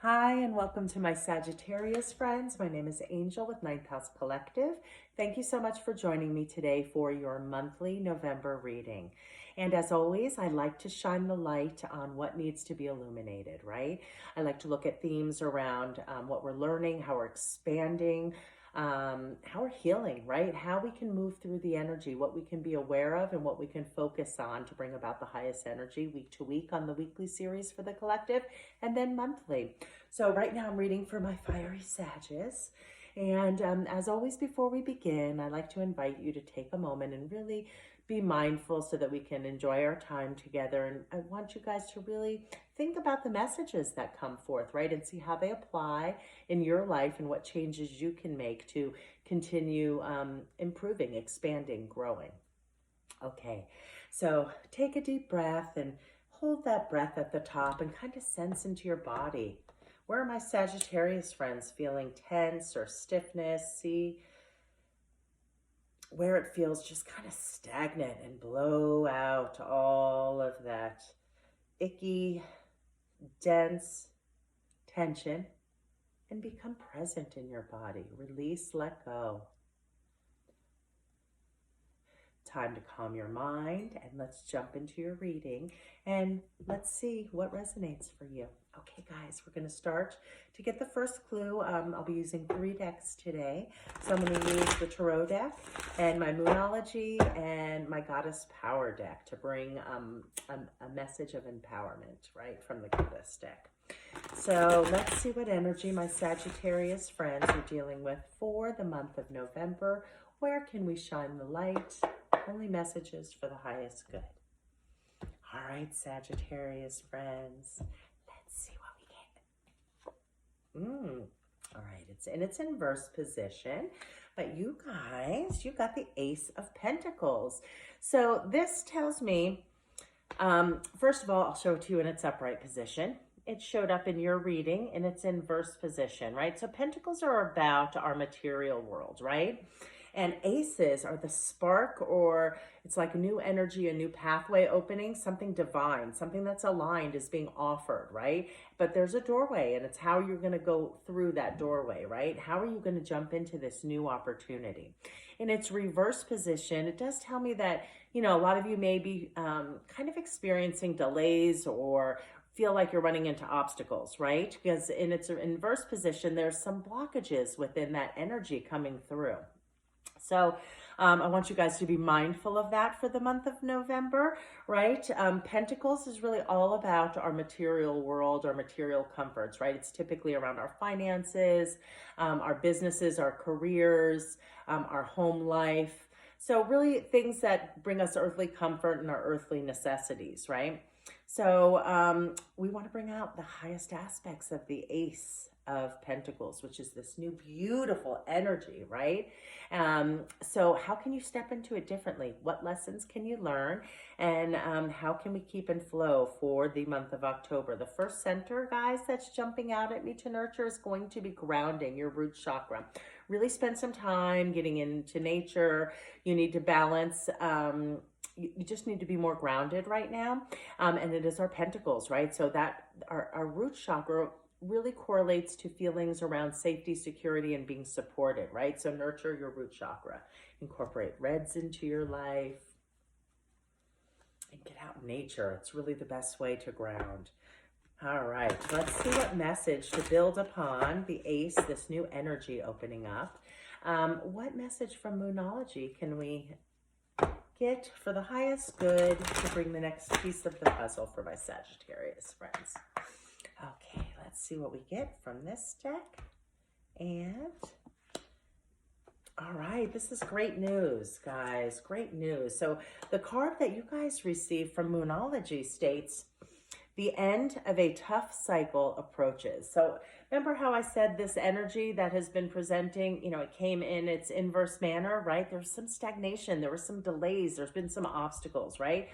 Hi, and welcome to my Sagittarius friends. My name is Angel with Ninth House Collective. Thank you so much for joining me today for your monthly November reading. And as always, I like to shine the light on what needs to be illuminated, right? I like to look at themes around what we're learning, how we're expanding, how we're healing, right? How we can move through the energy, what we can be aware of, and what we can focus on to bring about the highest energy week to week on the weekly series for the collective, and then monthly. So right now I'm reading for my fiery Sagittarius. And as always, before we begin, I like to invite you to take a moment and really be mindful so that we can enjoy our time together. And I want you guys to really think about the messages that come forth, right? And see how they apply in your life and what changes you can make to continue improving, expanding, growing. Okay, so take a deep breath and hold that breath at the top and kind of sense into your body. Where are my Sagittarius friends feeling tense or stiffness? See where it feels just kind of stagnant, and blow out all of that icky, dense tension and become present in your body. Release, let go. Time to calm your mind, and let's jump into your reading and let's see what resonates for you. Okay, guys, we're going to start to get the first clue. I'll be using 3 decks today. So I'm going to use the Tarot deck and my Moonology and my Goddess Power deck to bring a message of empowerment, right, from the Goddess deck. So let's see what energy my Sagittarius friends are dealing with for the month of November. Where can we shine the light? Only messages for the highest good. All right, Sagittarius friends, let's see what we get. All right, it's in inverse position, but you guys, you got the Ace of Pentacles. So this tells me, first of all, I'll show it to you in its upright position. It showed up in your reading in its inverse position, right? So pentacles are about our material world, right? And aces are the spark, or it's like a new energy, a new pathway opening, something divine, something that's aligned is being offered, right? But there's a doorway, and it's how you're going to go through that doorway, right? How are you going to jump into this new opportunity? In its reverse position, it does tell me that, you know, a lot of you may be kind of experiencing delays or feel like you're running into obstacles, right? Because in its inverse position, there's some blockages within that energy coming through. So I want you guys to be mindful of that for the month of November, right? Pentacles is really all about our material world, our material comforts, right? It's typically around our finances, our businesses, our careers, our home life. So really things that bring us earthly comfort and our earthly necessities, right? So we want to bring out the highest aspects of the Ace of Pentacles, which is this new beautiful energy, right? So how can you step into it differently? What lessons can you learn? And how can we keep in flow for the month of October? The first center, guys, that's jumping out at me to nurture is going to be grounding your root chakra. Really spend some time getting into nature. You need to balance you just need to be more grounded right now. And it is our pentacles, right? So that our root chakra really correlates to feelings around safety, security, and being supported, right? So nurture your root chakra. Incorporate reds into your life. And get out in nature. It's really the best way to ground. All right, let's see what message to build upon the Ace, this new energy opening up. What message from Moonology can we get for the highest good to bring the next piece of the puzzle for my Sagittarius friends? Okay, let's see what we get from this deck. And all right, this is great news, guys. Great news. So the card that you guys received from Moonology states, the end of a tough cycle approaches. So remember how I said this energy that has been presenting, you know, it came in its inverse manner, right? There's some stagnation. There were some delays. There's been some obstacles, right?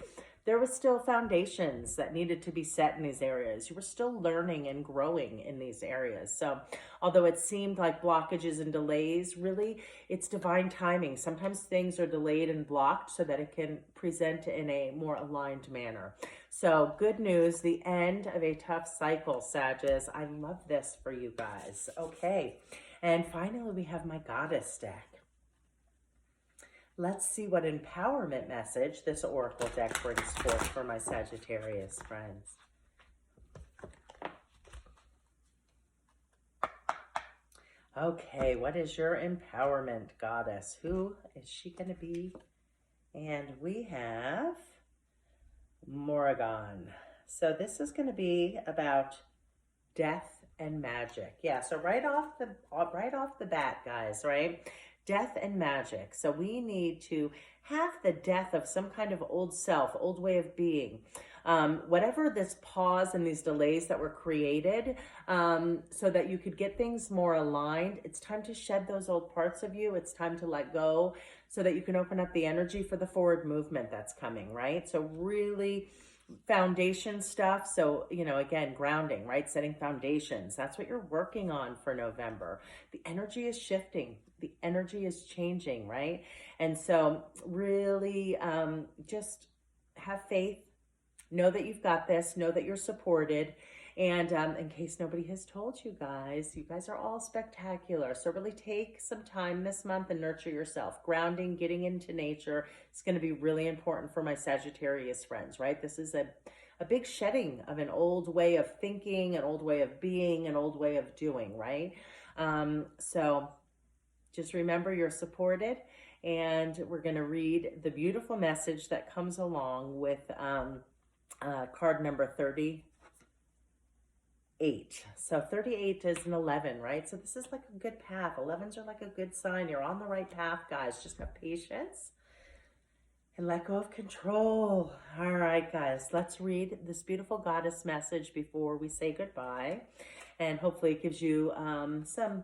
there was still foundations that needed to be set in these areas. You were still learning and growing in these areas. So although it seemed like blockages and delays, really it's divine timing. Sometimes things are delayed and blocked so that it can present in a more aligned manner. So good news, the end of a tough cycle, Sagittarius. I love this for you guys. Okay. And finally, we have my goddess deck. Let's see what empowerment message this oracle deck brings forth for my Sagittarius friends. Okay, what is your empowerment goddess? Who is she going to be? And we have Morrigan. So this is going to be about death and magic. Yeah, so right off the bat, guys, right? Death and magic. So we need to have the death of some kind of old self, old way of being. Whatever this pause and these delays that were created so that you could get things more aligned, it's time to shed those old parts of you. It's time to let go so that you can open up the energy for the forward movement that's coming, right? So really foundation stuff. So, you know, again, grounding, right? Setting foundations. That's what you're working on for November. The energy is shifting. The energy is changing, right? And so really just have faith. Know that you've got this. Know that you're supported. And in case nobody has told you guys are all spectacular. So really take some time this month and nurture yourself. Grounding, getting into nature is going to be really important for my Sagittarius friends, right? This is a big shedding of an old way of thinking, an old way of being, an old way of doing, right? So just remember you're supported. And we're going to read the beautiful message that comes along with card number 38. So 38 is an 11, right? So this is like a good path. 11s are like a good sign. You're on the right path, guys. Just have patience and let go of control. All right, guys, let's read this beautiful goddess message before we say goodbye. And hopefully it gives you some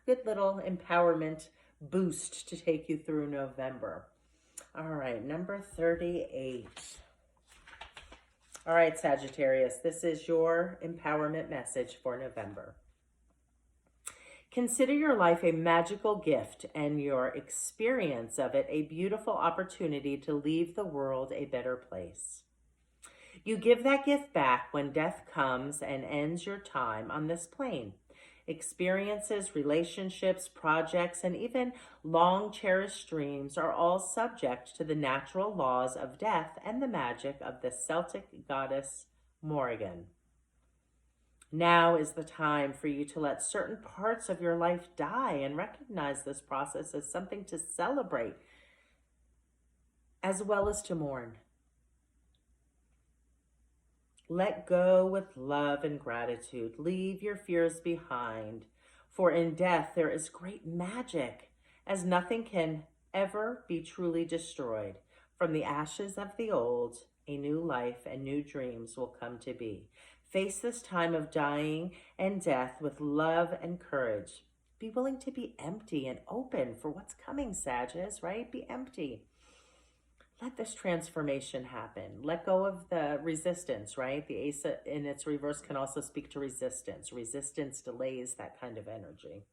good little empowerment boost to take you through November. All right, number 38. All right, Sagittarius, this is your empowerment message for November. Consider your life a magical gift and your experience of it a beautiful opportunity to leave the world a better place. You give that gift back when death comes and ends your time on this plane. Experiences, relationships, projects, and even long cherished dreams are all subject to the natural laws of death and the magic of the Celtic goddess Morrigan. Now is the time for you to let certain parts of your life die and recognize this process as something to celebrate as well as to mourn. Let go with love and gratitude. Leave your fears behind. For in death there is great magic, as nothing can ever be truly destroyed. From the ashes of the old, a new life and new dreams will come to be. Face this time of dying and death with love and courage. Be willing to be empty and open for what's coming, Sagittarius, right? Be empty. Let this transformation happen. Let go of the resistance, right? The ace in its reverse can also speak to resistance. Resistance delays that kind of energy.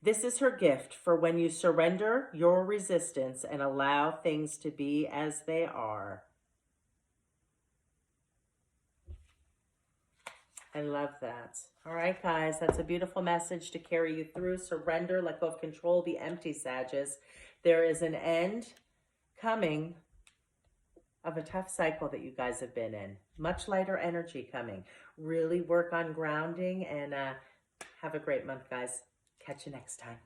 This is her gift for when you surrender your resistance and allow things to be as they are. I love that. All right, guys, that's a beautiful message to carry you through. Surrender, let go of control, be empty, Sagittarius. There is an end coming of a tough cycle that you guys have been in. Much lighter energy coming. Really work on grounding and have a great month, guys. Catch you next time.